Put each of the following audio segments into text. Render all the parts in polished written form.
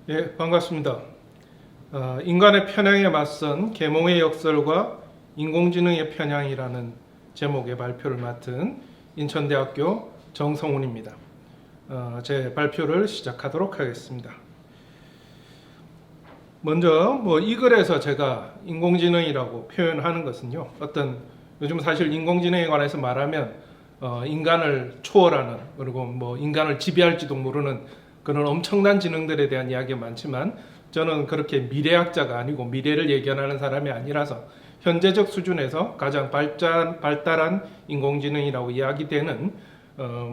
예, 반갑습니다. 인간의 편향에 맞선 계몽의 역설과 인공지능의 편향이라는 제목의 발표를 맡은 인천대학교 정성훈입니다. 제 발표를 시작하도록 하겠습니다. 먼저 이 글에서 제가 인공지능이라고 표현하는 것은요, 요즘 사실 인공지능에 관해서 말하면 인간을 초월하는, 그리고 인간을 지배할지도 모르는 그런 엄청난 지능들에 대한 이야기가 많지만, 저는 그렇게 미래학자가 아니고 미래를 예견하는 사람이 아니라서 현재적 수준에서 가장 발달한 인공지능이라고 이야기되는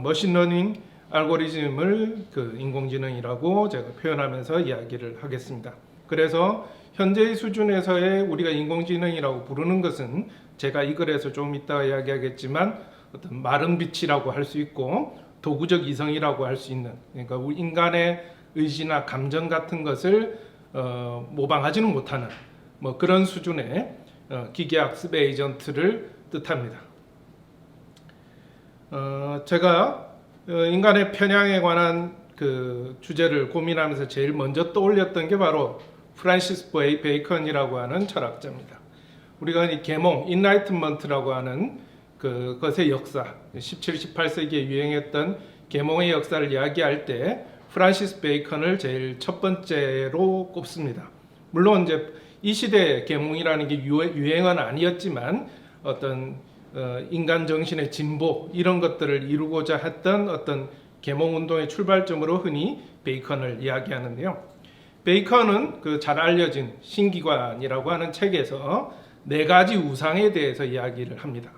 머신러닝 알고리즘을 인공지능이라고 제가 표현하면서 이야기를 하겠습니다. 그래서 현재의 수준에서의 우리가 인공지능이라고 부르는 것은 제가 이 글에서 좀 이따가 이야기하겠지만 어떤 마른 빛이라고 할 수 있고 도구적 이성이라고 할 수 있는, 그러니까 우리 인간의 의지나 감정 같은 것을 모방하지는 못하는 그런 수준의 기계학습 에이전트를 뜻합니다. 제가 인간의 편향에 관한 그 주제를 고민하면서 제일 먼저 떠올렸던 게 바로 프란시스 베이컨이라고 하는 철학자입니다. 우리가 이 계몽, 인라이트먼트라고 하는 그것의 역사, 17, 18세기에 유행했던 계몽의 역사를 이야기할 때 프란시스 베이컨을 제일 첫 번째로 꼽습니다. 물론 이제 이 시대에 계몽이라는 게 유행은 아니었지만 어떤 인간 정신의 진보 이런 것들을 이루고자 했던 어떤 계몽 운동의 출발점으로 흔히 베이컨을 이야기하는데요. 베이컨은 그 잘 알려진 신기관이라고 하는 책에서 4가지 우상에 대해서 이야기를 합니다.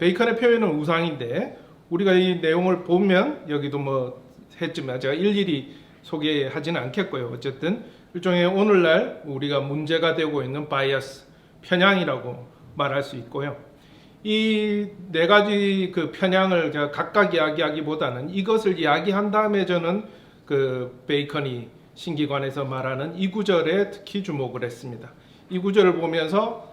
베이컨의 표현은 우상인데 우리가 이 내용을 보면 여기도 했지만 제가 일일이 소개하지는 않겠고요. 어쨌든 일종의 오늘날 우리가 문제가 되고 있는 바이어스, 편향이라고 말할 수 있고요. 이 4가지 그 편향을 제가 각각 이야기하기보다는 이것을 이야기한 다음에 저는 그 베이컨이 신기관에서 말하는 이 구절에 특히 주목을 했습니다. 이 구절을 보면서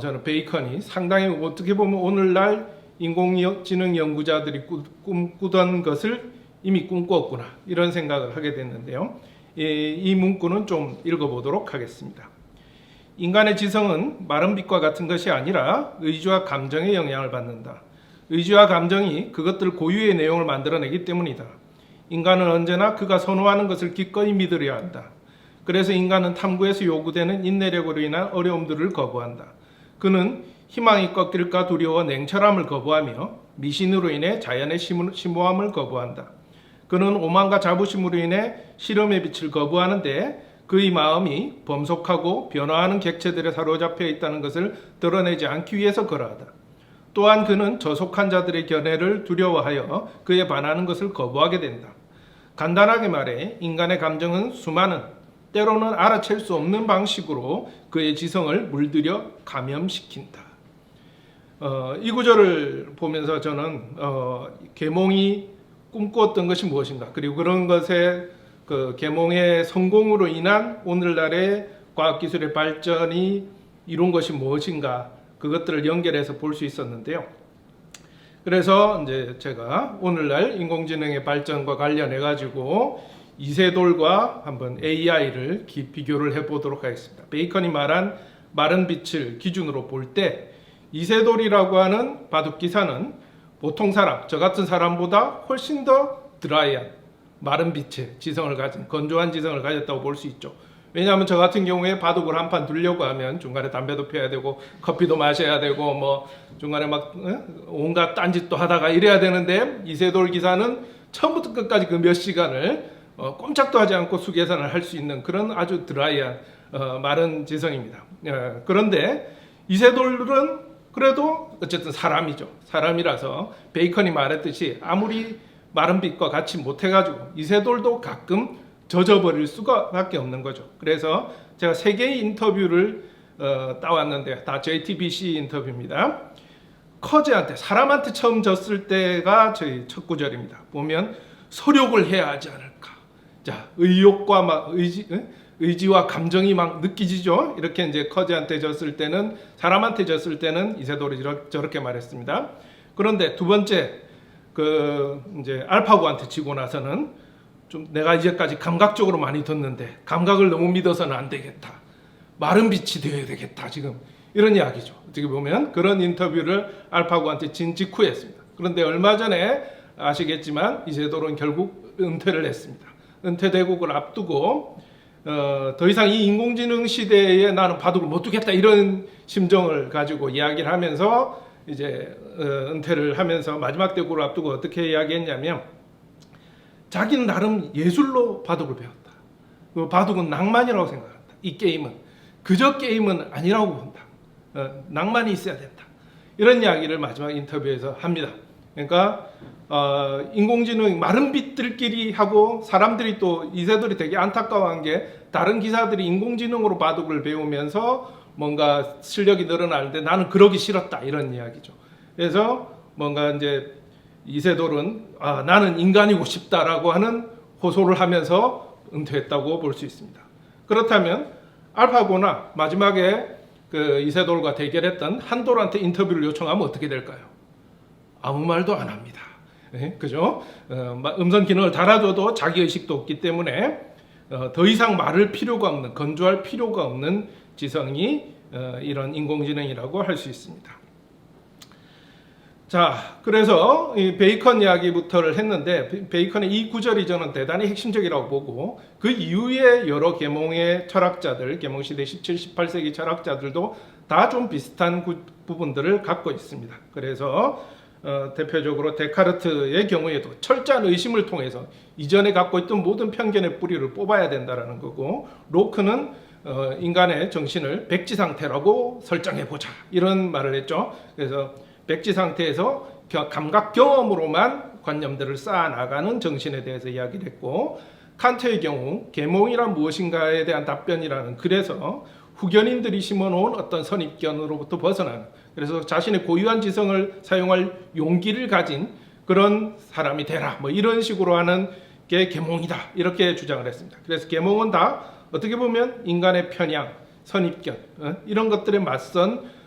저는 베이컨이 상당히 어떻게 보면 오늘날 인공지능 연구자들이 꿈꾸던 것을 이미 꿈꾸었구나 이런 생각을 하게 됐는데요. 이 문구는 좀 읽어보도록 하겠습니다. 인간의 지성은 마른 빛과 같은 것이 아니라 의지와 감정의 영향을 받는다. 의지와 감정이 그것들 고유의 내용을 만들어내기 때문이다. 인간은 언제나 그가 선호하는 것을 기꺼이 믿으려 한다. 그래서 인간은 탐구에서 요구되는 인내력으로 인한 어려움들을 거부한다. 그는 희망이 꺾일까 두려워 냉철함을 거부하며 미신으로 인해 자연의 심오함을 거부한다. 그는 오만과 자부심으로 인해 실험의 빛을 거부하는데 그의 마음이 범속하고 변화하는 객체들에 사로잡혀 있다는 것을 드러내지 않기 위해서 그러하다. 또한 그는 저속한 자들의 견해를 두려워하여 그에 반하는 것을 거부하게 된다. 간단하게 말해 인간의 감정은 수많은, 때로는 알아챌 수 없는 방식으로 그의 지성을 물들여 감염시킨다. 이 구절을 보면서 저는 계몽이 꿈꾸었던 것이 무엇인가, 그리고 그런 것에 그 계몽의 성공으로 인한 오늘날의 과학기술의 발전이 이룬 것이 무엇인가, 그것들을 연결해서 볼 수 있었는데요. 그래서 이제 제가 오늘날 인공지능의 발전과 관련해 가지고 이세돌과 한번 AI를 비교를 해보도록 하겠습니다. 베이컨이 말한 마른 빛을 기준으로 볼 때 이세돌이라고 하는 바둑기사는 보통 사람, 저 같은 사람보다 훨씬 더 드라이한 마른 빛의 지성을 가진, 건조한 지성을 가졌다고 볼 수 있죠. 왜냐하면 저 같은 경우에 바둑을 한 판 두려고 하면 중간에 담배도 피워야 되고 커피도 마셔야 되고 중간에 온갖 딴짓도 하다가 이래야 되는데 이세돌 기사는 처음부터 끝까지 그 몇 시간을 꼼짝도 하지 않고 수계산을 할 수 있는 그런 아주 드라이한 마른 지성입니다. 그런데 이세돌은 그래도 어쨌든 사람이죠. 사람이라서 베이컨이 말했듯이 아무리 마른 빛과 같이 못해가지고 이세돌도 가끔 젖어버릴 수밖에 없는 거죠. 그래서 제가 3개의 인터뷰를 따왔는데 다 JTBC 인터뷰입니다. 커즈한테, 사람한테 처음 졌을 때가 저희 첫 구절입니다. 보면 소력을 해야 하지 않을까. 자, 의욕과 의지와 감정이 느끼지죠. 이렇게 이제 커즈한테 졌을 때는, 사람한테 졌을 때는 이세돌이 저렇게 말했습니다. 그런데 두 번째 이제 알파고한테 지고 나서는 좀 내가 이제까지 감각적으로 많이 듣는데 감각을 너무 믿어서는 안 되겠다. 마른 빛이 되어야 되겠다. 지금 이런 이야기죠. 어떻게 보면 그런 인터뷰를 알파고한테 진 직후에 했습니다. 그런데 얼마 전에 아시겠지만 이세돌은 결국 은퇴를 했습니다. 은퇴 대국을 앞두고 더 이상 이 인공지능 시대에 나는 바둑을 못 두겠다 이런 심정을 가지고 이야기를 하면서 이제 은퇴를 하면서 마지막 대국을 앞두고 어떻게 이야기했냐면 자기는 나름 예술로 바둑을 배웠다. 그 바둑은 낭만이라고 생각한다. 이 게임은 그저 게임은 아니라고 본다. 낭만이 있어야 된다. 이런 이야기를 마지막 인터뷰에서 합니다. 그러니까 인공지능 마른 빛들끼리 하고 사람들이 또 이세돌이 되게 안타까워한 게 다른 기사들이 인공지능으로 바둑을 배우면서 뭔가 실력이 늘어나는데 나는 그러기 싫었다 이런 이야기죠. 그래서 뭔가 이제 이세돌은 나는 인간이고 싶다라고 하는 호소를 하면서 은퇴했다고 볼 수 있습니다. 그렇다면 알파고나 마지막에 그 이세돌과 대결했던 한돌한테 인터뷰를 요청하면 어떻게 될까요? 아무 말도 안 합니다. 네, 그죠? 음성 기능을 달아줘도 자기 의식도 없기 때문에 더 이상 말할 필요가 없는, 건조할 필요가 없는 지성이 이런 인공지능이라고 할 수 있습니다. 자, 그래서 이 베이컨 이야기부터를 했는데 베이컨의 이 구절이 저는 대단히 핵심적이라고 보고 그 이후에 여러 계몽의 철학자들, 계몽시대 17, 18세기 철학자들도 다 좀 비슷한 부분들을 갖고 있습니다. 그래서 대표적으로 데카르트의 경우에도 철저한 의심을 통해서 이전에 갖고 있던 모든 편견의 뿌리를 뽑아야 된다는 거고 로크는 인간의 정신을 백지 상태라고 설정해보자 이런 말을 했죠. 그래서 백지 상태에서 감각 경험으로만 관념들을 쌓아나가는 정신에 대해서 이야기를 했고 칸트의 경우 계몽이란 무엇인가에 대한 답변이라는 글에서 후견인들이 심어놓은 어떤 선입견으로부터 벗어나는 그래서 자신의 고유한 지성을 사용할 용기를 가진 그런 사람이 되라 뭐 이런 식으로 하는 게 계몽이다 이렇게 주장을 했습니다. 그래서 계몽은 다 어떻게 보면 인간의 편향, 선입견 이런 것들에 맞선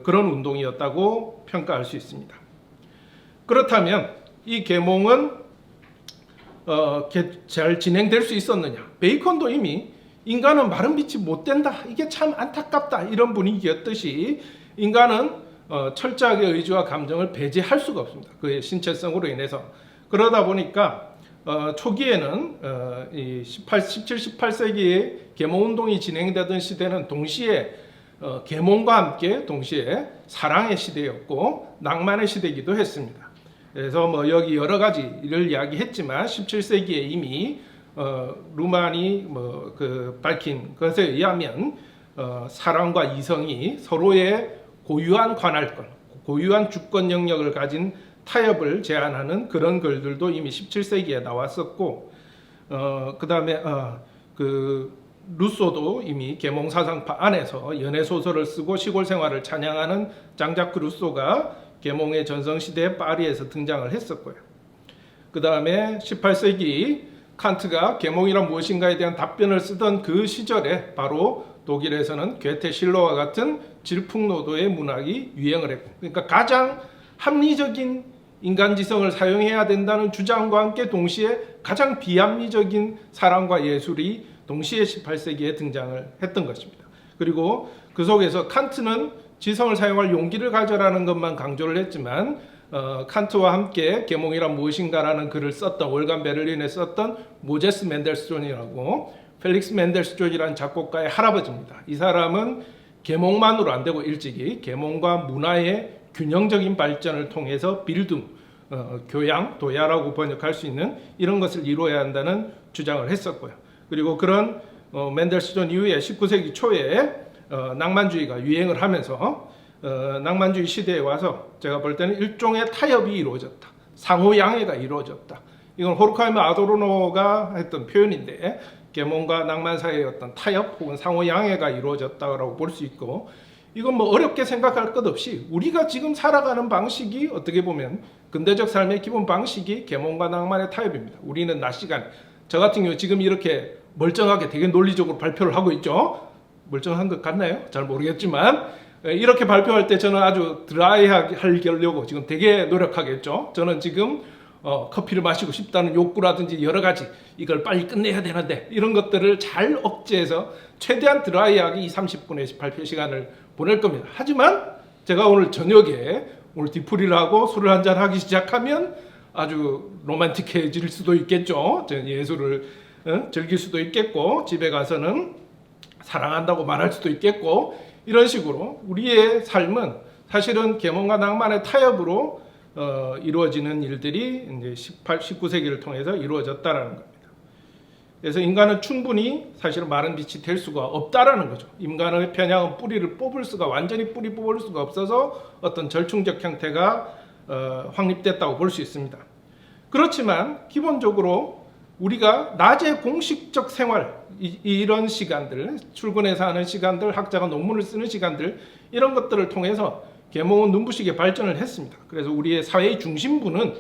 그런 운동이었다고 평가할 수 있습니다. 그렇다면 이 계몽은 잘 진행될 수 있었느냐? 베이컨도 이미 인간은 마른 빛이 못 된다. 이게 참 안타깝다. 이런 분위기였듯이 인간은 철저하게 의지와 감정을 배제할 수가 없습니다. 그의 신체성으로 인해서. 그러다 보니까 초기에는 이 17, 18세기에 계몽운동이 진행되던 시대는 동시에 계몽과 함께 동시에 사랑의 시대였고 낭만의 시대이기도 했습니다. 그래서 뭐 여기 여러 가지를 이야기했지만 17세기에 이미 루만이 밝힌 것에 의하면 사랑과 이성이 서로의 고유한 관할권, 고유한 주권 영역을 가진 타협을 제안하는 그런 글들도 이미 17세기에 나왔었고 그다음에 루소도 이미 계몽 사상파 안에서 연애 소설을 쓰고 시골 생활을 찬양하는 장자크 루소가 계몽의 전성시대 파리에서 등장을 했었고요. 그 다음에 18세기 칸트가 계몽이란 무엇인가에 대한 답변을 쓰던 그 시절에 바로 독일에서는 괴테 실러와 같은 질풍노도의 문학이 유행을 했고 그러니까 가장 합리적인 인간지성을 사용해야 된다는 주장과 함께 동시에 가장 비합리적인 사랑과 예술이 동시에 18세기에 등장을 했던 것입니다. 그리고 그 속에서 칸트는 지성을 사용할 용기를 가져라는 것만 강조를 했지만 칸트와 함께 계몽이란 무엇인가라는 글을 썼던 월간 베를린에 썼던 모제스 맨델스존이라고 펠릭스 맨델스존이라는 작곡가의 할아버지입니다. 이 사람은 계몽만으로 안 되고 일찍이 계몽과 문화의 균형적인 발전을 통해서 빌둥, 교양, 도야라고 번역할 수 있는 이런 것을 이루어야 한다는 주장을 했었고요. 그리고 그런 맨델스존 이후에 19세기 초에 낭만주의가 유행을 하면서 낭만주의 시대에 와서 제가 볼 때는 일종의 타협이 이루어졌다. 상호양해가 이루어졌다. 이건 호르카이머 아도르노가 했던 표현인데 계몽과 낭만 사이의 어떤 타협 혹은 상호양해가 이루어졌다고 볼 수 있고 이건 뭐 어렵게 생각할 것 없이 우리가 지금 살아가는 방식이 어떻게 보면 근대적 삶의 기본 방식이 계몽과 낭만의 타협입니다. 우리는 낮 시간에 저 같은 경우 지금 이렇게 멀쩡하게 되게 논리적으로 발표를 하고 있죠. 멀쩡한 것 같나요? 잘 모르겠지만 이렇게 발표할 때 저는 아주 드라이하게 하려고 지금 되게 노력하겠죠. 저는 지금 커피를 마시고 싶다는 욕구라든지 여러 가지 이걸 빨리 끝내야 되는데 이런 것들을 잘 억제해서 최대한 드라이하게 30분의 발표 시간을 보낼 겁니다. 하지만 제가 오늘 저녁에 오늘 뒤풀이를 하고 술을 한잔 하기 시작하면 아주 로맨틱해질 수도 있겠죠. 예술을 즐길 수도 있겠고 집에 가서는 사랑한다고 말할 수도 있겠고 이런 식으로 우리의 삶은 사실은 계몽과 낭만의 타협으로 이루어지는 일들이 이제 19세기를 통해서 이루어졌다라는 겁니다. 그래서 인간은 충분히 사실은 마른 빛이 될 수가 없다라는 거죠. 인간의 편향은 뿌리를 뽑을 수가 완전히 뿌리 뽑을 수가 없어서 어떤 절충적 형태가 확립됐다고 볼 수 있습니다. 그렇지만 기본적으로 우리가 낮에 공식적 생활 이런 시간들 출근해서 하는 시간들 학자가 논문을 쓰는 시간들 이런 것들을 통해서 계몽은 눈부시게 발전을 했습니다. 그래서 우리의 사회의 중심부는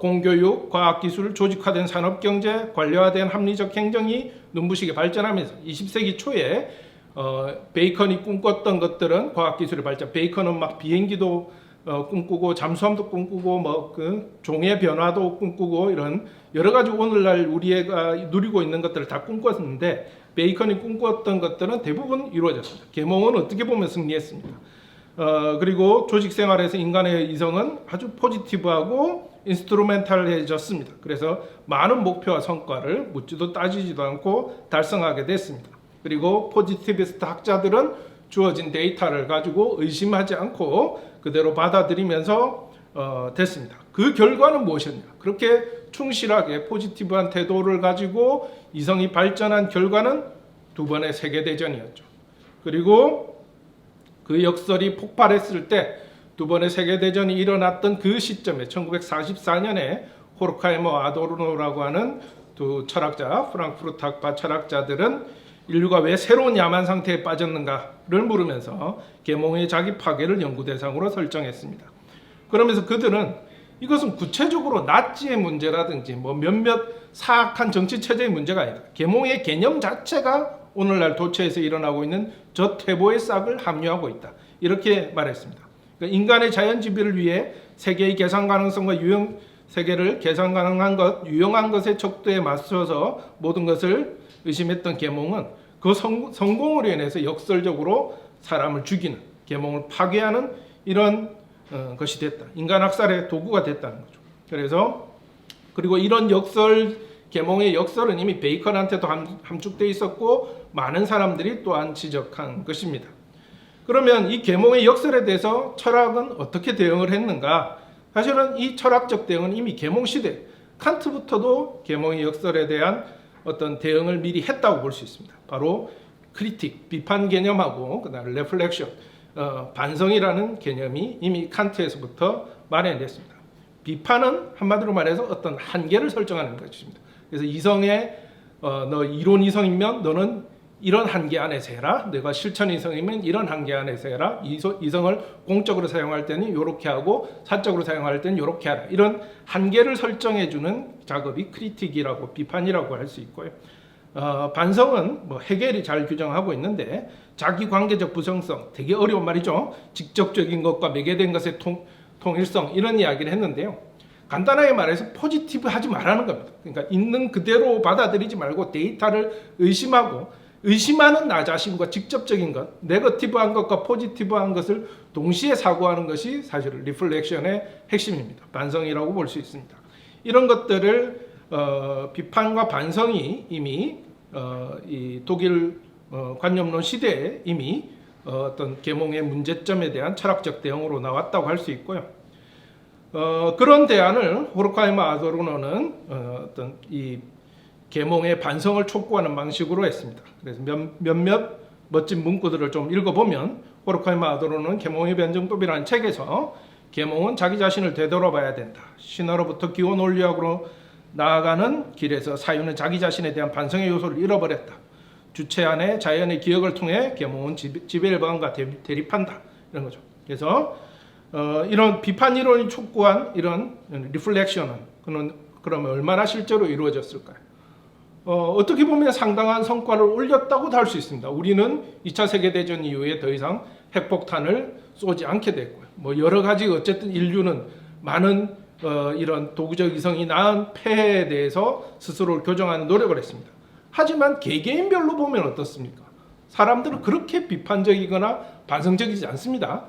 공교육, 과학기술, 조직화된 산업경제, 관료화된 합리적 행정이 눈부시게 발전하면서 20세기 초에 베이컨이 꿈꿨던 것들은 과학기술의 발전, 베이컨은 막 비행기도 꿈꾸고 잠수함도 꿈꾸고 뭐 그 종의 변화도 꿈꾸고 이런 여러 가지 오늘날 우리가 누리고 있는 것들을 다 꿈꿨는데 베이컨이 꿈꿨던 것들은 대부분 이루어졌습니다. 계몽은 어떻게 보면 승리했습니다. 그리고 조직 생활에서 인간의 이성은 아주 포지티브하고 인스트루멘탈해졌습니다. 그래서 많은 목표와 성과를 묻지도 따지지도 않고 달성하게 됐습니다. 그리고 포지티비스트 학자들은 주어진 데이터를 가지고 의심하지 않고 그대로 받아들이면서 됐습니다. 그 결과는 무엇이었냐? 그렇게 충실하게 포지티브한 태도를 가지고 이성이 발전한 결과는 두 번의 세계대전이었죠. 그리고 그 역설이 폭발했을 때 두 번의 세계대전이 일어났던 그 시점에 1944년에 호르카이머 아도르노라고 하는 두 철학자, 프랑크푸르트 학파 철학자들은 인류가 왜 새로운 야만 상태에 빠졌는가를 물으면서 계몽의 자기 파괴를 연구 대상으로 설정했습니다. 그러면서 그들은 이것은 구체적으로 나치의 문제라든지 뭐 몇몇 사악한 정치 체제의 문제가 아니다. 계몽의 개념 자체가 오늘날 도처에서 일어나고 있는 저퇴보의 싹을 함유하고 있다. 이렇게 말했습니다. 그러니까 인간의 자연지배를 위해 세계의 계산 가능성과 세계를 계산 가능한 것, 유용한 것의 척도에 맞춰서 모든 것을 의심했던 계몽은 그 성공으로 인해서 역설적으로 사람을 죽이는, 계몽을 파괴하는 이런 것이 됐다. 인간 학살의 도구가 됐다는 거죠. 그리고 이런 계몽의 역설은 이미 베이컨한테도 함축되어 있었고 많은 사람들이 또한 지적한 것입니다. 그러면 이 계몽의 역설에 대해서 철학은 어떻게 대응을 했는가? 사실은 이 철학적 대응은 이미 계몽 시대, 칸트부터도 계몽의 역설에 대한 어떤 대응을 미리 했다고 볼 수 있습니다. 바로 크리틱, 비판 개념하고 그다음에 레플렉션, 반성이라는 개념이 이미 칸트에서부터 마련됐습니다. 비판은 한마디로 말해서 어떤 한계를 설정하는 것입니다. 그래서 이성의 너 이론 이성이면 너는 이런 한계 안에서 해라. 내가 실천 이성이면 이런 한계 안에서 해라. 이성을 공적으로 사용할 때는 이렇게 하고 사적으로 사용할 때는 이렇게 하라. 이런 한계를 설정해주는 작업이 크리틱이라고 비판이라고 할 수 있고요. 반성은 뭐 헤겔이 잘 규정하고 있는데 자기 관계적 부정성, 되게 어려운 말이죠. 직접적인 것과 매개된 것의 통일성 이런 이야기를 했는데요. 간단하게 말해서 포지티브 하지 말라는 겁니다. 그러니까 있는 그대로 받아들이지 말고 데이터를 의심하는 나 자신과 직접적인 것, 네거티브한 것과 포지티브한 것을 동시에 사고하는 것이 사실 리플렉션의 핵심입니다. 반성이라고 볼 수 있습니다. 이런 것들을 비판과 반성이 이미 이 독일 관념론 시대에 이미 어떤 계몽의 문제점에 대한 철학적 대응으로 나왔다고 할 수 있고요. 그런 대안을 호르카이머 아도르노는 어떤 이 계몽의 반성을 촉구하는 방식으로 했습니다. 그래서 몇몇 멋진 문구들을 좀 읽어보면 호르카이머 아도르노는 계몽의 변증법이라는 책에서 계몽은 자기 자신을 되돌아봐야 된다. 신화로부터 기원 원리학으로 나아가는 길에서 사유는 자기 자신에 대한 반성의 요소를 잃어버렸다. 주체 안에 자연의 기억을 통해 계몽은 지배일방과 대립한다. 이런 거죠. 그래서 이런 비판 이론이 촉구한 이런 리플렉션은 그러면 얼마나 실제로 이루어졌을까요? 어떻게 보면 상당한 성과를 올렸다고도 할 수 있습니다. 우리는 2차 세계대전 이후에 더 이상 핵폭탄을 쏘지 않게 됐고요. 뭐 여러 가지 어쨌든 인류는 많은 이런 도구적 이성이 낳은 폐해에 대해서 스스로를 교정하는 노력을 했습니다. 하지만 개개인별로 보면 어떻습니까? 사람들은 그렇게 비판적이거나 반성적이지 않습니다.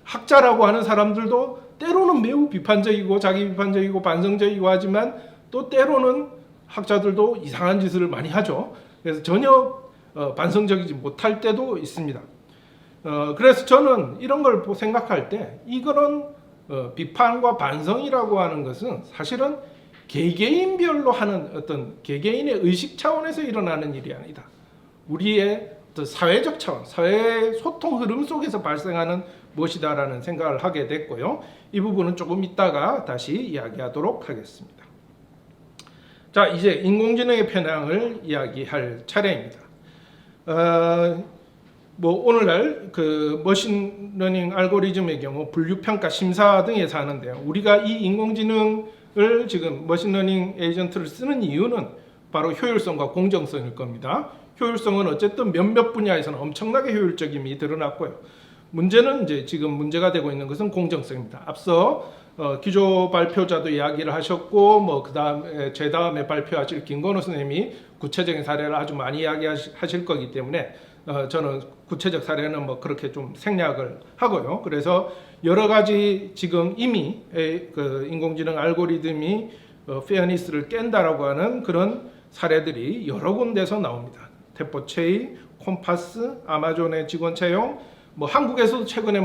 학자라고 하는 사람들도 때로는 매우 비판적이고 자기 비판적이고 반성적이고 하지만 또 때로는 학자들도 이상한 짓을 많이 하죠. 그래서 전혀 반성적이지 못할 때도 있습니다. 그래서 저는 이런 걸 생각할 때 이거는 비판과 반성이라고 하는 것은 사실은 개개인별로 하는 어떤 개개인의 의식 차원에서 일어나는 일이 아니다. 우리의 어떤 사회적 차원, 사회 소통 흐름 속에서 발생하는 무엇이다라는 생각을 하게 됐고요. 이 부분은 조금 이따가 다시 이야기하도록 하겠습니다. 자, 이제 인공지능의 편향을 이야기할 차례입니다. 오늘날 그 머신러닝 알고리즘의 경우 분류평가 심사 등에서 하는데요. 우리가 이 인공지능을 지금 머신러닝 에이전트를 쓰는 이유는 바로 효율성과 공정성일 겁니다. 효율성은 어쨌든 몇몇 분야에서는 엄청나게 효율적임이 드러났고요. 문제는 이제 지금 문제가 되고 있는 것은 공정성입니다. 앞서 기조 발표자도 이야기를 하셨고 그다음에 제 다음에 발표하실 김건우 선생님이 구체적인 사례를 아주 많이 이야기하실 거기 때문에 저는 구체적 사례는 그렇게 좀 생략을 하고요. 그래서 여러 가지 지금 이미 그 인공지능 알고리즘이 페어니스를 깬다라고 하는 그런 사례들이 여러 군데서 나옵니다. 태포체이, 콤파스, 아마존의 직원 채용, 한국에서도 최근에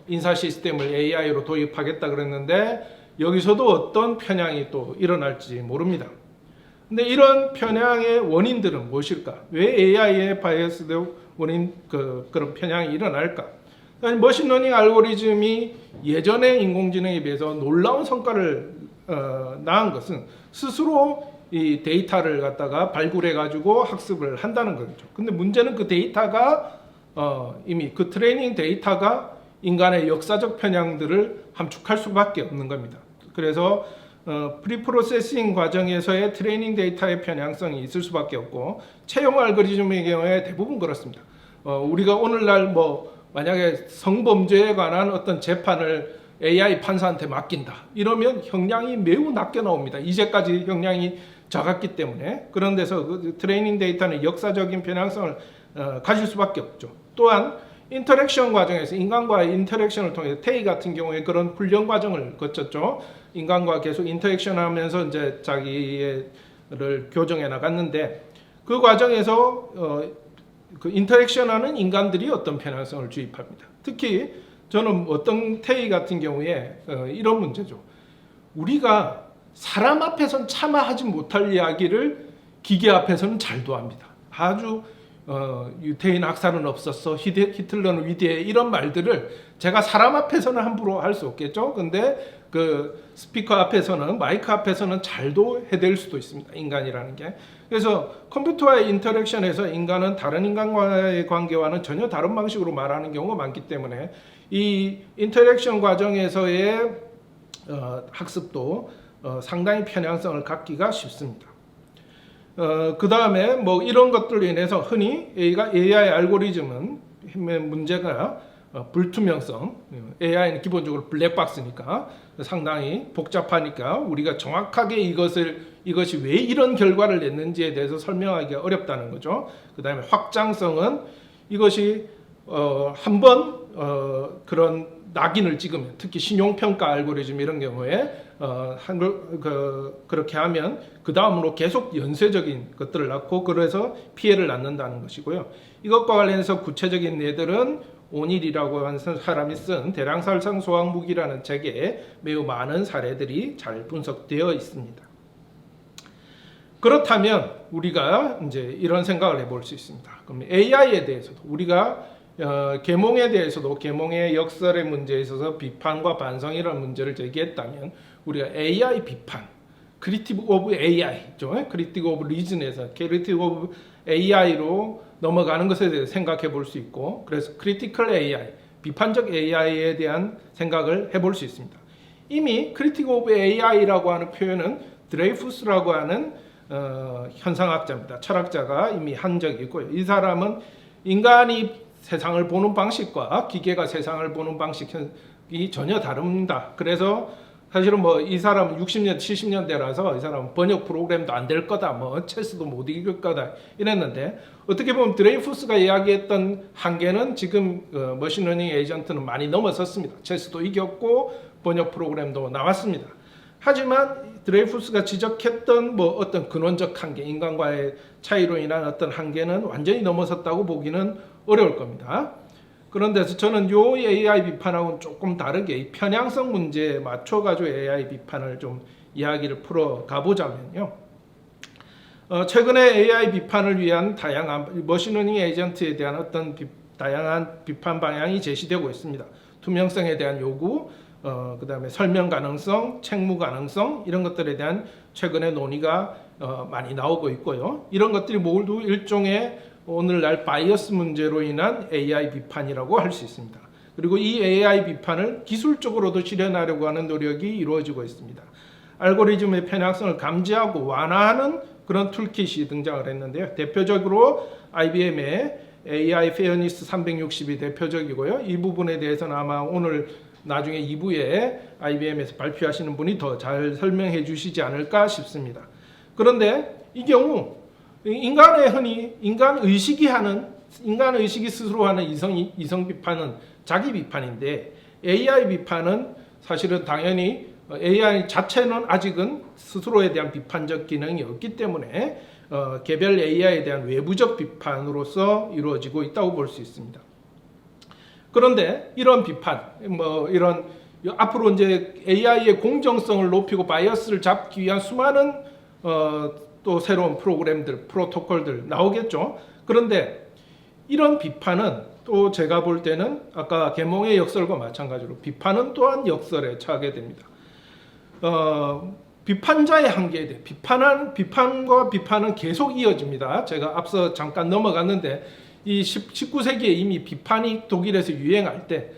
인사 시스템을 AI로 도입하겠다 그랬는데 여기서도 어떤 편향이 또 일어날지 모릅니다. 근데 이런 편향의 원인들은 무엇일까? 왜 AI의 바이어스드 원인 그런 편향이 일어날까? 머신러닝 알고리즘이 예전의 인공지능에 비해서 놀라운 성과를 낳은 것은 스스로 이 데이터를 갖다가 발굴해 가지고 학습을 한다는 거죠. 근데 문제는 그 데이터가 이미 그 트레이닝 데이터가 인간의 역사적 편향들을 함축할 수밖에 없는 겁니다. 그래서 프리프로세싱 과정에서의 트레이닝 데이터의 편향성이 있을 수밖에 없고 채용 알고리즘의 경우에 대부분 그렇습니다. 우리가 오늘날 만약에 성범죄에 관한 어떤 재판을 AI 판사한테 맡긴다 이러면 형량이 매우 낮게 나옵니다. 이제까지 형량이 작았기 때문에. 그런 데서 그 트레이닝 데이터는 역사적인 편향성을 가질 수밖에 없죠. 또한 인터랙션 과정에서 인간과의 인터랙션을 통해서 테이 같은 경우에 그런 훈련 과정을 거쳤죠. 인간과 계속 인터랙션 하면서 이제 자기를 교정해 나갔는데 그 과정에서 그 인터랙션 하는 인간들이 어떤 편향성을 주입합니다. 특히 저는 어떤 테이 같은 경우에 이런 문제죠. 우리가 사람 앞에서는 차마 하지 못할 이야기를 기계 앞에서는 잘도 합니다. 아주 유태인 학살은 없었어, 히틀러는 위대해 이런 말들을 제가 사람 앞에서는 함부로 할 수 없겠죠. 근데 그 스피커 앞에서는 마이크 앞에서는 잘도 해댈 수도 있습니다. 인간이라는 게. 그래서 컴퓨터와의 인터랙션에서 인간은 다른 인간과의 관계와는 전혀 다른 방식으로 말하는 경우가 많기 때문에 이 인터랙션 과정에서의 학습도 상당히 편향성을 갖기가 쉽습니다. 그 다음에 이런 것들로 인해서 흔히 AI 알고리즘은 문제가 불투명성, AI는 기본적으로 블랙박스니까 상당히 복잡하니까 우리가 정확하게 이것이 왜 이런 결과를 냈는지에 대해서 설명하기가 어렵다는 거죠. 그 다음에 확장성은 이것이 한번 그런 낙인을 찍으면, 특히 신용평가 알고리즘 이런 경우에 그렇게 하면 그 다음으로 계속 연쇄적인 것들을 낳고 그래서 피해를 낳는다는 것이고요. 이것과 관련해서 구체적인 예들은 오닐이라고 하는 사람이 쓴 대량살상 소황무기라는 책에 매우 많은 사례들이 잘 분석되어 있습니다. 그렇다면 우리가 이제 이런 생각을 해볼 수 있습니다. 그럼 AI에 대해서도 우리가 계몽에 대해서도 계몽의 역설의 문제에 있어서 비판과 반성이라는 문제를 제기했다면 우리가 AI 비판, 크리티크 오브 AI죠. 크리티크 오브 리즌에서 크리티크 오브 AI로 넘어가는 것에 대해서 생각해 볼 수 있고, 그래서 크리티컬 AI, 비판적 AI에 대한 생각을 해볼 수 있습니다. 이미 크리티크 오브 AI라고 하는 표현은 드레이푸스라고 하는 현상학자입니다. 철학자가 이미 한 적이 있고요. 이 사람은 인간이 세상을 보는 방식과 기계가 세상을 보는 방식이 전혀 다릅니다. 그래서 사실은 뭐 이 사람은 60년, 70년대라서 이 사람은 번역 프로그램도 안 될 거다, 뭐 체스도 못 이길 거다 이랬는데 어떻게 보면 드레이푸스가 이야기했던 한계는 지금 머신러닝 에이전트는 많이 넘어섰습니다. 체스도 이겼고 번역 프로그램도 나왔습니다. 하지만 드레이푸스가 지적했던 뭐 어떤 근원적 한계, 인간과의 차이로 인한 어떤 한계는 완전히 넘어섰다고 보기는 어려울 겁니다. 그런데서 저는 요 AI 비판하고는 조금 다르게 이 편향성 문제에 맞춰가지고 AI 비판을 좀 이야기를 풀어 가보자면요. 최근에 AI 비판을 위한 다양한 머신러닝 에이전트에 대한 어떤 다양한 비판 방향이 제시되고 있습니다. 투명성에 대한 요구, 그 다음에 설명 가능성, 책무 가능성 이런 것들에 대한 최근의 논의가 많이 나오고 있고요. 이런 것들이 모두 일종의 오늘날 바이어스 문제로 인한 AI 비판이라고 할 수 있습니다. 그리고 이 AI 비판을 기술적으로도 실현하려고 하는 노력이 이루어지고 있습니다. 알고리즘의 편향성을 감지하고 완화하는 그런 툴킷이 등장을 했는데요. 대표적으로 IBM의 AI Fairness 360이 대표적이고요. 이 부분에 대해서는 아마 오늘 나중에 2부에 IBM에서 발표하시는 분이 더 잘 설명해 주시지 않을까 싶습니다. 그런데 이 경우 인간의 흔히 인간 의식이 스스로 하는 이성 비판은 자기 비판인데 AI 비판은 사실은 당연히 AI 자체는 아직은 스스로에 대한 비판적 기능이 없기 때문에 개별 AI에 대한 외부적 비판으로서 이루어지고 있다고 볼 수 있습니다. 그런데 이런 비판, 이런 앞으로 이제 AI의 공정성을 높이고 바이어스를 잡기 위한 수많은 또 새로운 프로그램들, 프로토콜들 나오겠죠. 그런데 이런 비판은 또 제가 볼 때는 아까 계몽의 역설과 마찬가지로 비판은 또한 역설에 처하게 됩니다. 비판자의 한계에 대해 비판과 비판은 계속 이어집니다. 제가 앞서 잠깐 넘어갔는데 이 19세기에 이미 비판이 독일에서 유행할 때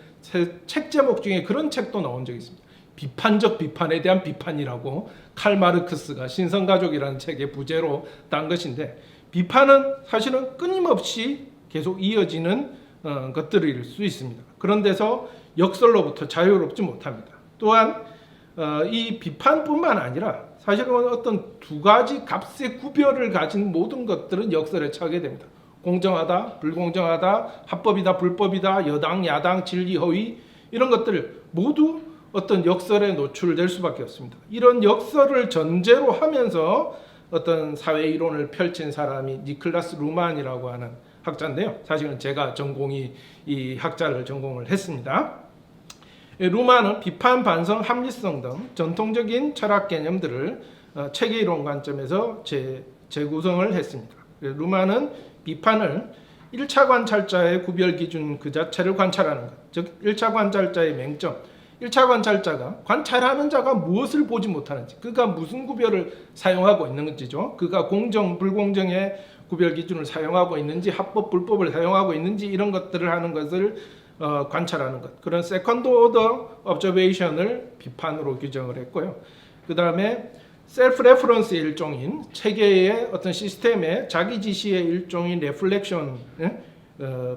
책 제목 중에 그런 책도 나온 적이 있습니다. 비판적 비판에 대한 비판이라고 칼 마르크스가 신성가족이라는 책의 부제로 딴 것인데 비판은 사실은 끊임없이 계속 이어지는 것들일 수 있습니다. 그런 데서 역설로부터 자유롭지 못합니다. 또한 이 비판뿐만 아니라 사실은 어떤 두 가지 값의 구별을 가진 모든 것들은 역설에 처하게 됩니다. 공정하다, 불공정하다, 합법이다, 불법이다, 여당, 야당, 진리, 허위 이런 것들 모두 어떤 역설에 노출될 수밖에 없습니다. 이런 역설을 전제로 하면서 어떤 사회 이론을 펼친 사람이 니클라스 루만이라고 하는 학자인데요. 사실은 제가 전공이 이 학자를 전공을 했습니다. 루만은 비판, 반성, 합리성 등 전통적인 철학 개념들을 체계 이론 관점에서 재구성을 했습니다. 루만은 비판을 1차 관찰자의 구별 기준 그 자체를 관찰하는 것, 즉 1차 관찰자의 맹점, 1차 관찰자가 관찰하는 자가 무엇을 보지 못하는지, 그가 무슨 구별을 사용하고 있는지죠. 그가 공정, 불공정의 구별 기준을 사용하고 있는지, 합법, 불법을 사용하고 있는지 이런 것들을 하는 것을 관찰하는 것. 그런 세컨드 오더 observation을 비판으로 규정을 했고요. 그 다음에 셀프 레퍼런스의 일종인 체계의 어떤 시스템의 자기 지시의 일종인 레플렉션,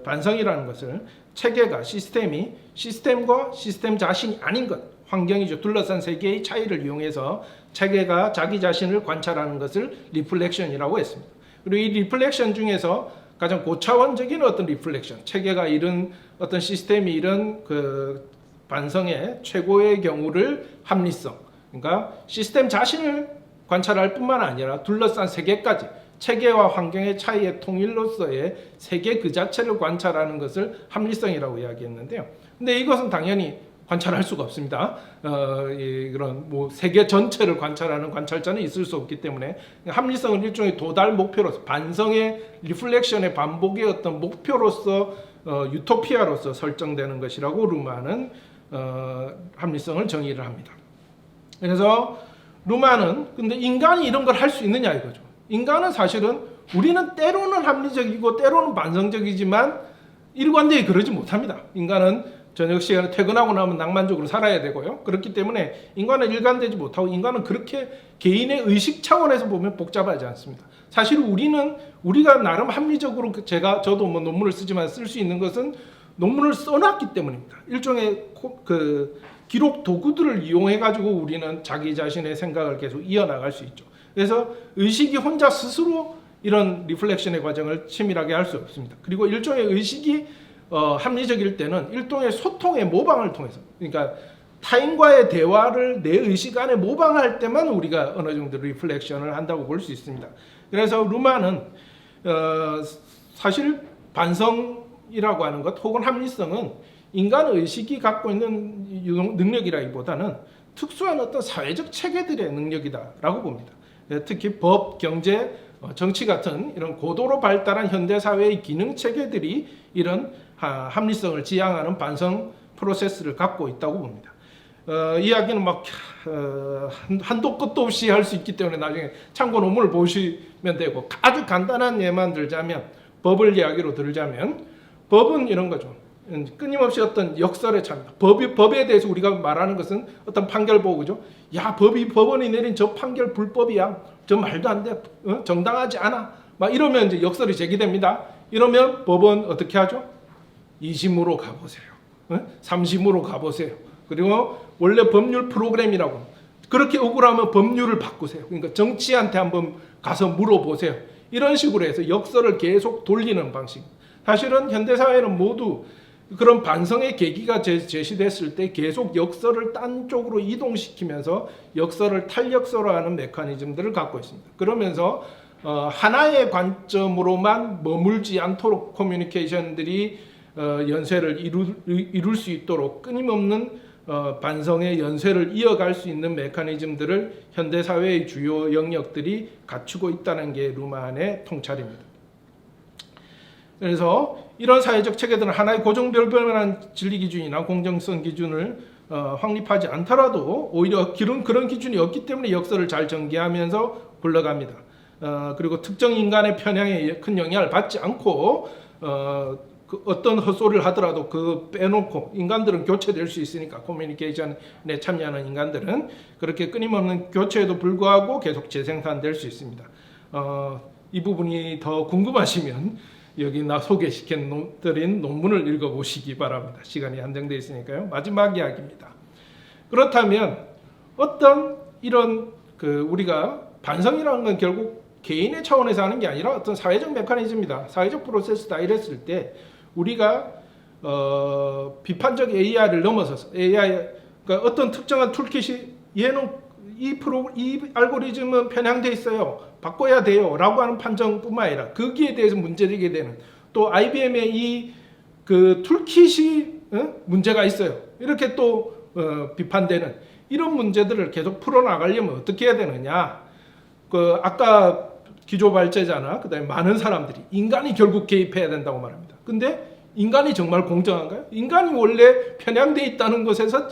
반성이라는 것을 체계가 시스템이 시스템과 시스템 자신이 아닌 것, 환경이죠. 둘러싼 세계의 차이를 이용해서 체계가 자기 자신을 관찰하는 것을 리플렉션이라고 했습니다. 그리고 이 리플렉션 중에서 가장 고차원적인 어떤 리플렉션, 체계가 이런 어떤 시스템이 이런 그 반성의 최고의 경우를 합리성, 그러니까 시스템 자신을 관찰할 뿐만 아니라 둘러싼 세계까지 체계와 환경의 차이의 통일로서의 세계 그 자체를 관찰하는 것을 합리성이라고 이야기했는데요. 근데 이것은 당연히 관찰할 수가 없습니다. 그런 뭐 세계 전체를 관찰하는 관찰자는 있을 수 없기 때문에 합리성은 일종의 도달 목표로서 반성의 리플렉션의 반복의 어떤 목표로서 유토피아로서 설정되는 것이라고 루만은 합리성을 정의를 합니다. 그래서 루만은 근데 인간이 이런 걸 할 수 있느냐 이거죠. 인간은 사실은 우리는 때로는 합리적이고 때로는 반성적이지만 일관되게 그러지 못합니다. 인간은 저녁 시간에 퇴근하고 나면 낭만적으로 살아야 되고요. 그렇기 때문에 인간은 일관되지 못하고 인간은 그렇게 개인의 의식 차원에서 보면 복잡하지 않습니다. 사실 우리가 나름 합리적으로 저도 뭐 논문을 쓰지만 쓸 수 있는 것은 논문을 써놨기 때문입니다. 일종의 그 기록 도구들을 이용해 가지고 우리는 자기 자신의 생각을 계속 이어나갈 수 있죠. 그래서 의식이 혼자 스스로 이런 리플렉션의 과정을 치밀하게 할 수 없습니다. 그리고 일종의 의식이 합리적일 때는 일종의 소통의 모방을 통해서, 그러니까 타인과의 대화를 내 의식 안에 모방할 때만 우리가 어느 정도 리플렉션을 한다고 볼 수 있습니다. 그래서 루마는 사실 반성이라고 하는 것 혹은 합리성은 인간 의식이 갖고 있는 능력이라기보다는 특수한 어떤 사회적 체계들의 능력이다라고 봅니다. 특히 법, 경제, 정치 같은 이런 고도로 발달한 현대 사회의 기능 체계들이 이런 합리성을 지향하는 반성 프로세스를 갖고 있다고 봅니다. 이야기는 막 한도 끝도 없이 할 수 있기 때문에 나중에 참고 논문을 보시면 되고, 아주 간단한 예만 들자면, 법을 이야기로 들자면, 법은 이런 거죠. 끊임없이 어떤 역설의 참, 법에 대해서 우리가 말하는 것은 어떤 판결 보고죠. 야, 법원이 내린 저 판결 불법이야. 저 말도 안 돼. 정당하지 않아. 막 이러면 이제 역설이 제기됩니다. 이러면 법원 어떻게 하죠? 2심으로 가보세요. 3심으로 가보세요. 그리고 원래 법률 프로그램이라고, 그렇게 억울하면 법률을 바꾸세요. 그러니까 정치한테 한번 가서 물어보세요. 이런 식으로 해서 역설을 계속 돌리는 방식. 사실은 현대사회는 모두 그런 반성의 계기가 제시됐을 때 계속 역설을 딴 쪽으로 이동시키면서 역설을 탄력설화하는 메커니즘들을 갖고 있습니다. 그러면서 하나의 관점으로만 머물지 않도록 커뮤니케이션들이 연쇄를 이룰 수 있도록 끊임없는 반성의 연쇄를 이어갈 수 있는 메커니즘들을 현대사회의 주요 영역들이 갖추고 있다는 게 루만의 통찰입니다. 그래서 이런 사회적 체계들은 하나의 고정별변한 진리기준이나 공정성 기준을 확립하지 않더라도 오히려 그런 기준이 없기 때문에 역설을 잘 전개하면서 굴러갑니다. 그리고 특정 인간의 편향에 큰 영향을 받지 않고 어떤 헛소리를 하더라도 그 빼놓고, 인간들은 교체될 수 있으니까, 커뮤니케이션에 참여하는 인간들은 그렇게 끊임없는 교체에도 불구하고 계속 재생산될 수 있습니다. 이 부분이 더 궁금하시면 여기 나 소개시켜드린 논문을 읽어보시기 바랍니다. 시간이 한정되어 있으니까요. 마지막 이야기입니다. 그렇다면 어떤 이런 우리가 반성이라는 건 결국 개인의 차원에서 하는 게 아니라 어떤 사회적 메커니즘이다, 사회적 프로세스다 이랬을 때 우리가 비판적 AI를 넘어서서 그러니까 어떤 특정한 툴킷이 얘는 이 알고리즘은 편향돼 있어요, 바꿔야 돼요 라고 하는 판정뿐만 아니라 거기에 대해서 문제되게 되는, 또 IBM의 그 툴킷이 문제가 있어요 이렇게 또 비판되는 이런 문제들을 계속 풀어나가려면 어떻게 해야 되느냐. 아까 기조발제자나 그다음에 많은 사람들이 인간이 결국 개입해야 된다고 말합니다. 근데 인간이 정말 공정한가요? 인간이 원래 편향돼 있다는 것에서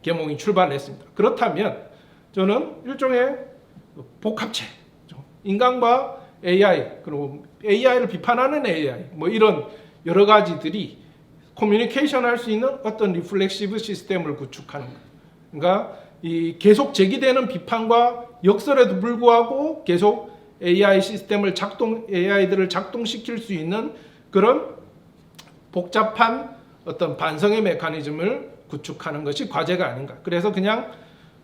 계몽이 출발했습니다. 그렇다면 저는 일종의 복합체, 인간과 AI, 그리고 AI를 비판하는 AI, 뭐 이런 여러 가지들이 커뮤니케이션 할 수 있는 어떤 리플렉시브 시스템을 구축하는 것. 그러니까 이 계속 제기되는 비판과 역설에도 불구하고 계속 AI 시스템을 AI들을 작동시킬 수 있는 그런 복잡한 어떤 반성의 메커니즘을 구축하는 것이 과제가 아닌가. 그래서 그냥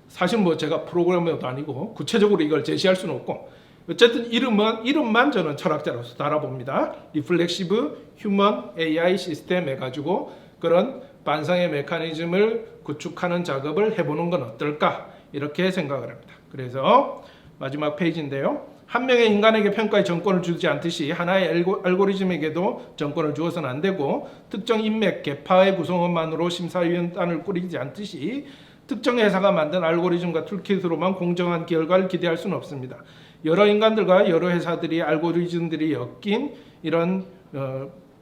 사실 뭐 제가 프로그래머도 아니고 구체적으로 이걸 제시할 수는 없고, 어쨌든 이름만 저는 철학자로서 달아봅니다. 리플렉시브 휴먼 AI 시스템 해가지고 그런 반성의 메커니즘을 구축하는 작업을 해보는 건 어떨까, 이렇게 생각을 합니다. 그래서 마지막 페이지인데요. 한 명의 인간에게 평가의 정권을 주지 않듯이 하나의 알고리즘에게도 정권을 주어서는 안 되고, 특정 인맥, 계파의 구성원만으로 심사위원단을 꾸리지 않듯이 특정 회사가 만든 알고리즘과 툴킷으로만 공정한 결과를 기대할 수는 없습니다. 여러 인간들과 여러 회사들이 알고리즘들이 엮인 이런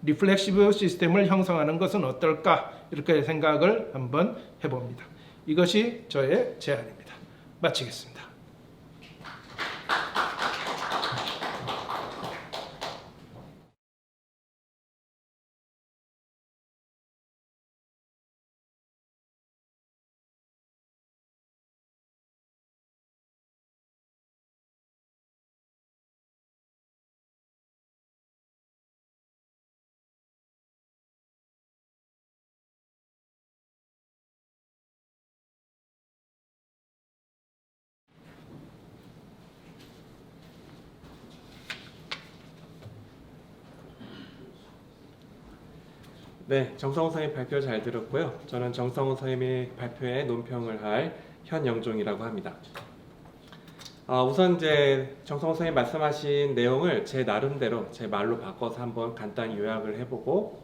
리플렉시브 시스템을 형성하는 것은 어떨까, 이렇게 생각을 한번 해봅니다. 이것이 저의 제안입니다. 마치겠습니다. 네, 정성호 선생님 발표 잘 들었고요. 저는 정성호 선생님의 발표에 논평을 할 현영종이라고 합니다. 우선 이제 정성호 선생님 말씀하신 내용을 제 나름대로 제 말로 바꿔서 한번 간단히 요약을 해보고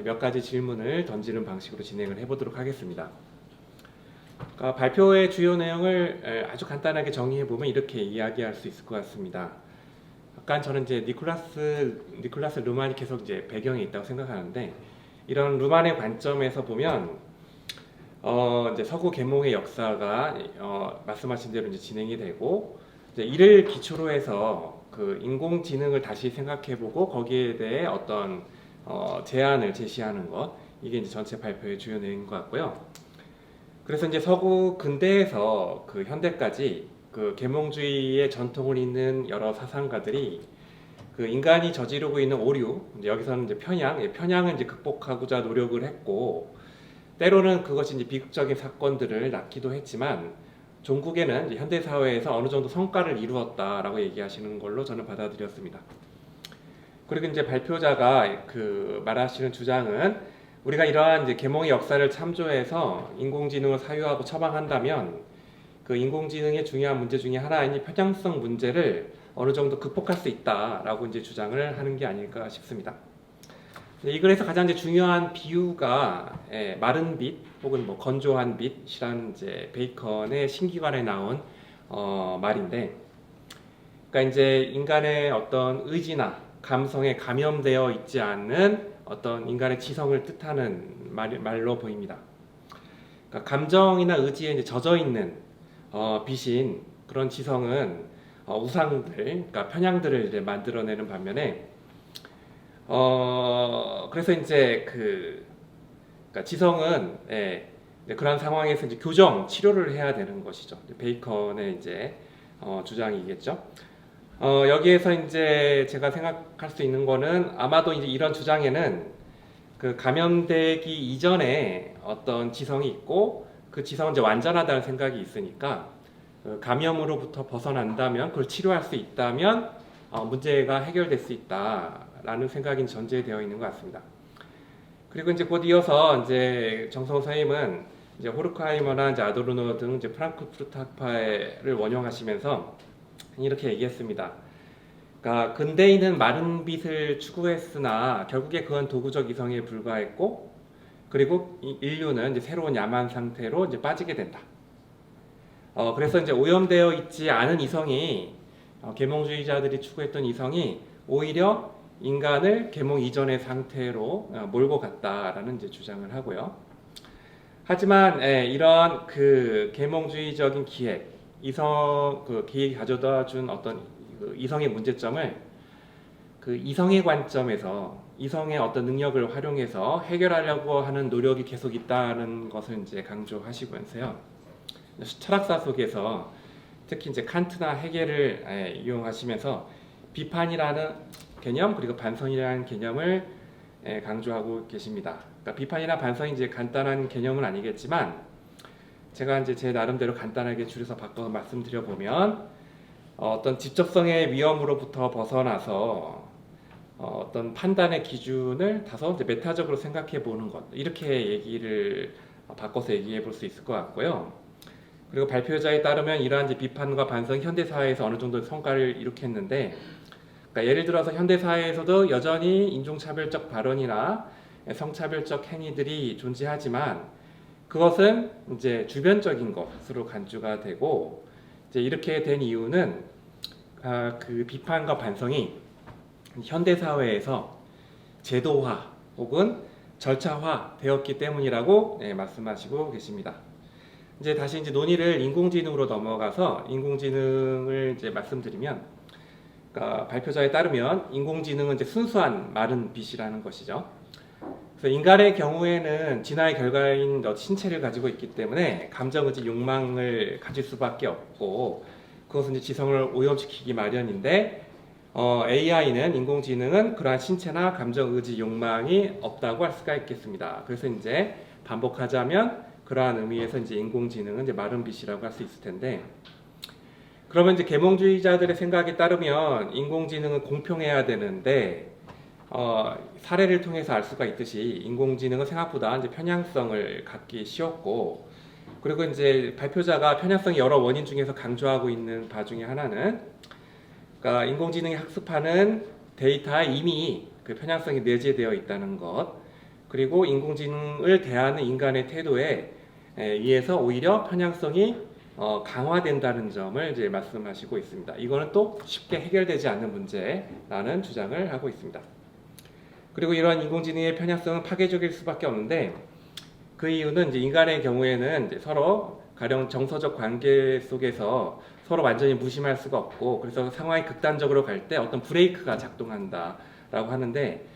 몇 가지 질문을 던지는 방식으로 진행을 해보도록 하겠습니다. 발표의 주요 내용을 아주 간단하게 정리해보면 이렇게 이야기할 수 있을 것 같습니다. 약간 저는 이제 니콜라스 루만이 계속 이제 배경에 있다고 생각하는데, 이런 루만의 관점에서 보면 이제 서구 계몽의 역사가 말씀하신 대로 이제 진행이 되고, 이제 이를 기초로 해서 그 인공지능을 다시 생각해보고 거기에 대해 어떤 제안을 제시하는 것, 이게 이제 전체 발표의 주요 내용인 것 같고요. 그래서 이제 서구 근대에서 그 현대까지 그 계몽주의의 전통을 잇는 여러 사상가들이 그 인간이 저지르고 있는 오류, 이제 여기서는 이제 편향을 이제 극복하고자 노력을 했고, 때로는 그것이 이제 비극적인 사건들을 낳기도 했지만, 종국에는 이제 현대 사회에서 어느 정도 성과를 이루었다라고 얘기하시는 걸로 저는 받아들였습니다. 그리고 이제 발표자가 그 말하시는 주장은, 우리가 이러한 이제 계몽의 역사를 참조해서 인공지능을 사유하고 처방한다면 그 인공지능의 중요한 문제 중에 하나인 이 편향성 문제를 어느 정도 극복할 수 있다라고 이제 주장을 하는 게 아닐까 싶습니다. 이 글에서 가장 이제 중요한 비유가 마른 빛 혹은 뭐 건조한 빛이라는 이제 베이컨의 신기관에 나온 말인데, 그러니까 이제 인간의 어떤 의지나 감성에 감염되어 있지 않는 어떤 인간의 지성을 뜻하는 말로 보입니다. 그러니까 감정이나 의지에 이제 젖어 있는 빛인 그런 지성은 우상들, 그러니까 편향들을 이제 만들어내는 반면에 그래서 이제 그러니까 지성은 그런 상황에서 이제 교정, 치료를 해야 되는 것이죠. 베이컨의 이제 주장이겠죠. 여기에서 이제 제가 생각할 수 있는 거는, 아마도 이제 이런 주장에는 그 감염되기 이전에 어떤 지성이 있고 그 지성은 이제 완전하다는 생각이 있으니까, 감염으로부터 벗어난다면, 그걸 치료할 수 있다면 문제가 해결될 수 있다라는 생각이 전제되어 있는 것 같습니다. 그리고 이제 곧 이어서 이제 정성호 선생님은 이제 호르크하이머나 이제 아도르노 등 이제 프랑크푸르트 학파를 원용하시면서 이렇게 얘기했습니다. 그러니까 근대인은 마른 빛을 추구했으나 결국에 그건 도구적 이성에 불과했고, 그리고 인류는 이제 새로운 야만 상태로 이제 빠지게 된다. 그래서 이제 오염되어 있지 않은 이성이, 계몽주의자들이 추구했던 이성이 오히려 인간을 계몽 이전의 상태로 몰고 갔다라는 이제 주장을 하고요. 하지만 이런 그 계몽주의적인 기획, 그 기획이 가져다 준 어떤 그 이성의 문제점을 그 이성의 관점에서, 이성의 어떤 능력을 활용해서 해결하려고 하는 노력이 계속 있다는 것을 이제 강조하시면서요. 철학사 속에서 특히 이제 칸트나 헤겔을 이용하시면서 비판이라는 개념, 그리고 반성이라는 개념을 강조하고 계십니다. 그러니까 비판이나 반성이 이제 간단한 개념은 아니겠지만, 제가 이제 제 나름대로 간단하게 줄여서 바꿔서 말씀드려 보면, 어떤 직접성의 위험으로부터 벗어나서 어떤 판단의 기준을 다소 이제 메타적으로 생각해 보는 것, 이렇게 얘기를 바꿔서 얘기해 볼 수 있을 것 같고요. 그리고 발표자에 따르면 이러한 이제 비판과 반성이 현대 사회에서 어느 정도 성과를 이룩했는데, 그러니까 예를 들어서 현대 사회에서도 여전히 인종차별적 발언이나 성차별적 행위들이 존재하지만, 그것은 이제 주변적인 것으로 간주가 되고, 이제 이렇게 된 이유는 그 비판과 반성이 현대 사회에서 제도화 혹은 절차화 되었기 때문이라고 말씀하시고 계십니다. 이제 다시 이제 논의를 인공지능으로 넘어가서 인공지능을 이제 말씀드리면, 그러니까 발표자에 따르면 인공지능은 이제 순수한 마른 빛이라는 것이죠. 그래서 인간의 경우에는 진화의 결과인 신체를 가지고 있기 때문에 감정, 의지, 욕망을 가질 수밖에 없고, 그것은 이제 지성을 오염시키기 마련인데, AI는, 인공지능은 그러한 신체나 감정, 의지, 욕망이 없다고 할 수가 있겠습니다. 그래서 이제 반복하자면 그러한 의미에서 이제 인공지능은 이제 마른 빛이라고 할 수 있을 텐데, 그러면 이제 계몽주의자들의 생각에 따르면 인공지능은 공평해야 되는데, 사례를 통해서 알 수가 있듯이 인공지능은 생각보다 이제 편향성을 갖기 쉬웠고, 그리고 이제 발표자가 편향성 여러 원인 중에서 강조하고 있는 바 중에 하나는, 그러니까 인공지능이 학습하는 데이터에 이미 그 편향성이 내재되어 있다는 것, 그리고 인공지능을 대하는 인간의 태도에 의해서 오히려 편향성이 강화된다는 점을 이제 말씀하시고 있습니다. 이거는 또 쉽게 해결되지 않는 문제라는 주장을 하고 있습니다. 그리고 이러한 인공지능의 편향성은 파괴적일 수밖에 없는데, 그 이유는 이제 인간의 경우에는 이제 서로 가령 정서적 관계 속에서 서로 완전히 무심할 수가 없고, 그래서 상황이 극단적으로 갈 때 어떤 브레이크가 작동한다라고 하는데,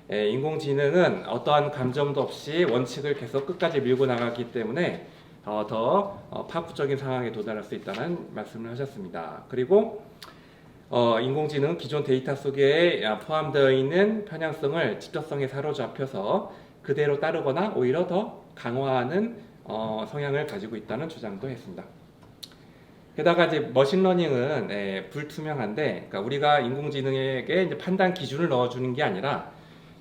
인공지능은 어떠한 감정도 없이 원칙을 계속 끝까지 밀고 나가기 때문에 더 파국적인 상황에 도달할 수 있다는 말씀을 하셨습니다. 그리고 인공지능은 기존 데이터 속에 포함되어 있는 편향성을 직접성에 사로잡혀서 그대로 따르거나 오히려 더 강화하는 성향을 가지고 있다는 주장도 했습니다. 게다가 이제 머신러닝은 불투명한데, 그러니까 우리가 인공지능에게 이제 판단 기준을 넣어주는 게 아니라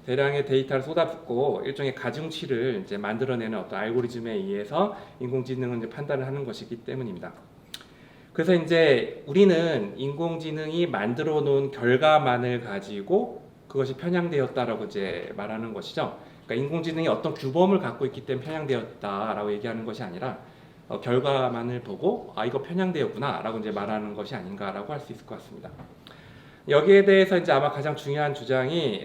대량의 데이터를 쏟아붓고 일종의 가중치를 이제 만들어내는 어떤 알고리즘에 의해서 인공지능은 이제 판단을 하는 것이기 때문입니다. 그래서 이제 우리는 인공지능이 만들어 놓은 결과만을 가지고 그것이 편향되었다라고 이제 말하는 것이죠. 그러니까 인공지능이 어떤 규범을 갖고 있기 때문에 편향되었다라고 얘기하는 것이 아니라 결과만을 보고 이거 편향되었구나라고 이제 말하는 것이 아닌가라고 할 수 있을 것 같습니다. 여기에 대해서 이제 아마 가장 중요한 주장이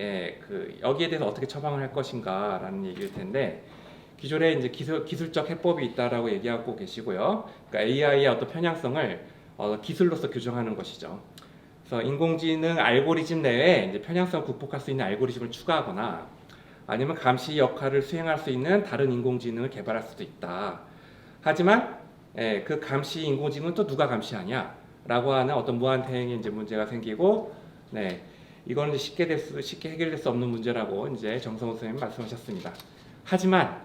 여기에 대해서 어떻게 처방을 할 것인가라는 얘기일 텐데, 기존에 이제 기술적 해법이 있다라고 얘기하고 계시고요. 그러니까 AI의 어떤 편향성을 기술로서 규정하는 것이죠. 그래서 인공지능 알고리즘 내에 이제 편향성을 극복할 수 있는 알고리즘을 추가하거나 아니면 감시 역할을 수행할 수 있는 다른 인공지능을 개발할 수도 있다. 하지만 그 감시 인공지능은 또 누가 감시하냐? 라고 하는 어떤 무한대행의 이제 문제가 생기고, 이거는 쉽게 해결될 수 없는 문제라고 이제 정성호 선생님이 말씀하셨습니다. 하지만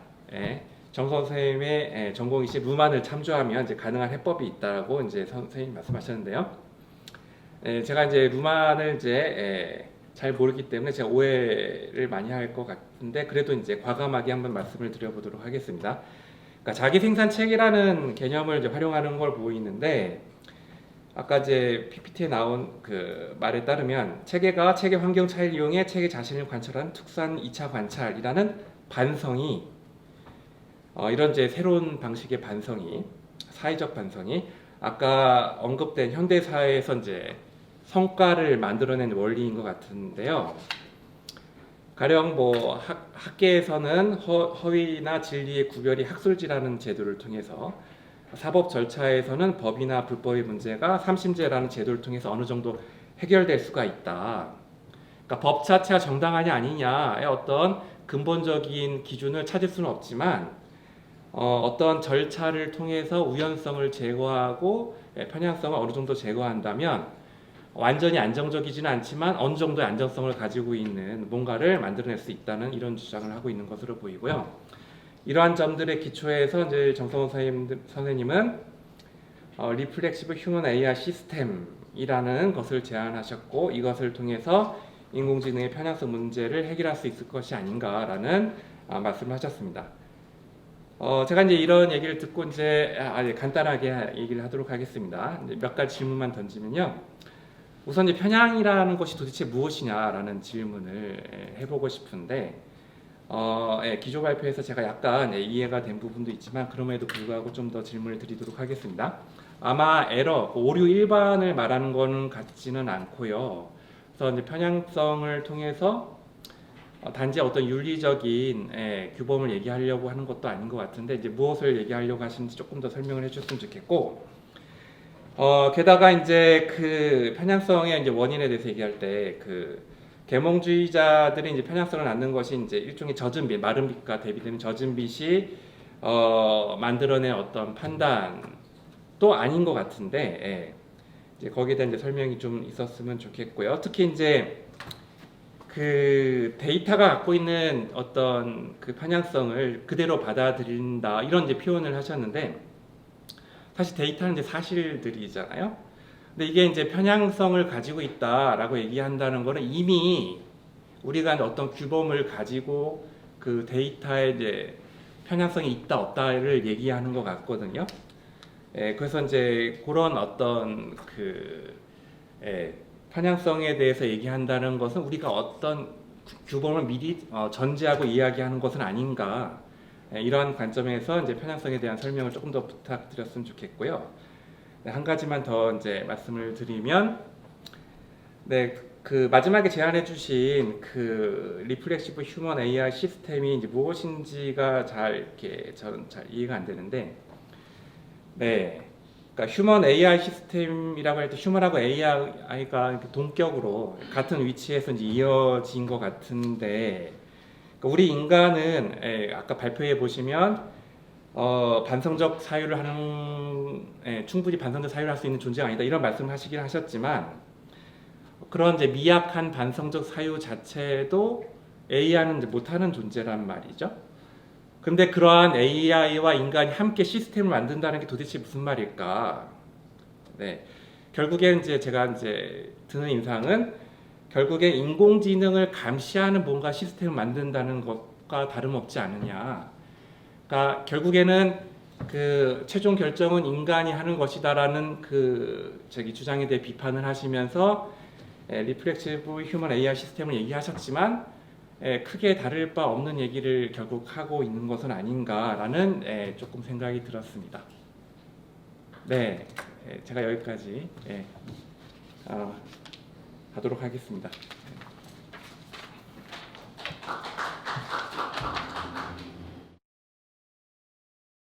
정성호 선생님의 전공이신 루만을 참조하면 이제 가능한 해법이 있다고 이제 선생님이 말씀하셨는데요. 제가 이제 루만을 이제 잘 모르기 때문에 제가 오해를 많이 할 것 같은데, 그래도 이제 과감하게 한번 말씀을 드려보도록 하겠습니다. 그러니까 자기 생산 체계라는 개념을 이제 활용하는 걸 보이는데, 아까 이제 PPT에 나온 그 말에 따르면 체계가 체계 환경 차이를 이용해 체계 자신을 관찰하는 특수한 2차 관찰이라는 반성이 이런 이제 새로운 방식의 반성이, 사회적 반성이 아까 언급된 현대 사회에서 이제 성과를 만들어낸 원리인 것 같은데요. 가령 뭐 학계에서는 허위나 진리의 구별이 학술지라는 제도를 통해서, 사법 절차에서는 법이나 불법의 문제가 삼심제라는 제도를 통해서 어느 정도 해결될 수가 있다. 그러니까 법 자체가 정당하냐 아니냐의 어떤 근본적인 기준을 찾을 수는 없지만 어떤 절차를 통해서 우연성을 제거하고 편향성을 어느 정도 제거한다면 완전히 안정적이지는 않지만 어느 정도의 안정성을 가지고 있는 뭔가를 만들어낼 수 있다는 이런 주장을 하고 있는 것으로 보이고요. 이러한 점들의 기초에서 이제 정성호 선생님은 리플렉시브 휴먼 AI 시스템이라는 것을 제안하셨고, 이것을 통해서 인공지능의 편향성 문제를 해결할 수 있을 것이 아닌가라는 말씀을 하셨습니다. 제가 이제 이런 얘기를 듣고 이제 간단하게 얘기를 하도록 하겠습니다. 이제 몇 가지 질문만 던지면요. 우선 이제 편향이라는 것이 도대체 무엇이냐라는 질문을 해보고 싶은데, 기조 발표에서 제가 약간 이해가 된 부분도 있지만 그럼에도 불구하고 좀 더 질문을 드리도록 하겠습니다. 아마 에러, 오류 일반을 말하는 거는 같지는 않고요. 그래서 이제 편향성을 통해서 단지 어떤 윤리적인 규범을 얘기하려고 하는 것도 아닌 것 같은데, 이제 무엇을 얘기하려고 하시는지 조금 더 설명을 해주셨으면 좋겠고, 게다가 이제 그 편향성의 이제 원인에 대해서 얘기할 때 계몽주의자들이 이제 편향성을 낳는 것이 이제 일종의 젖은 빛, 마른 빛과 대비되는 젖은 빛이 만들어낸 어떤 판단도 아닌 것 같은데, 이제 거기에 대한 이제 설명이 좀 있었으면 좋겠고요. 특히 이제 그 데이터가 갖고 있는 어떤 그 편향성을 그대로 받아들인다, 이런 이제 표현을 하셨는데, 사실 데이터는 이제 사실들이잖아요. 근데 이게 이제 편향성을 가지고 있다라고 얘기한다는 거는 이미 우리가 어떤 규범을 가지고 그 데이터에 이제 편향성이 있다 없다를 얘기하는 것 같거든요. 그래서 이제 그런 어떤 그 편향성에 대해서 얘기한다는 것은 우리가 어떤 규범을 미리 전제하고 이야기하는 것은 아닌가, 이러한 관점에서 이제 편향성에 대한 설명을 조금 더 부탁드렸으면 좋겠고요. 한 가지만 더 이제 말씀을 드리면, 그 마지막에 제안해주신 그 리플렉시브 휴먼 AI 시스템이 이제 무엇인지가 저는 잘 이해가 안 되는데, 그러니까 휴먼 AI 시스템이라고 할 때 휴먼하고 AI가 동격으로 같은 위치에서 이제 이어진 것 같은데, 그러니까 우리 인간은 아까 발표해 보시면 반성적 사유를 하는 충분히 반성적 사유를 할 수 있는 존재가 아니다 이런 말씀을 하시긴 하셨지만, 그런 이제 미약한 반성적 사유 자체도 AI는 이제 못하는 존재란 말이죠. 근데 그러한 AI와 인간이 함께 시스템을 만든다는 게 도대체 무슨 말일까? 결국엔 이제 제가 이제 드는 인상은 결국엔 인공지능을 감시하는 뭔가 시스템을 만든다는 것과 다름없지 않느냐. 그러니까 결국에는 그 최종 결정은 인간이 하는 것이다라는 그 주장에 대해 비판을 하시면서 리플렉시브 휴먼 AI 시스템을 얘기하셨지만 크게 다를 바 없는 얘기를 결국 하고 있는 것은 아닌가라는 조금 생각이 들었습니다. 제가 여기까지 하도록 하겠습니다.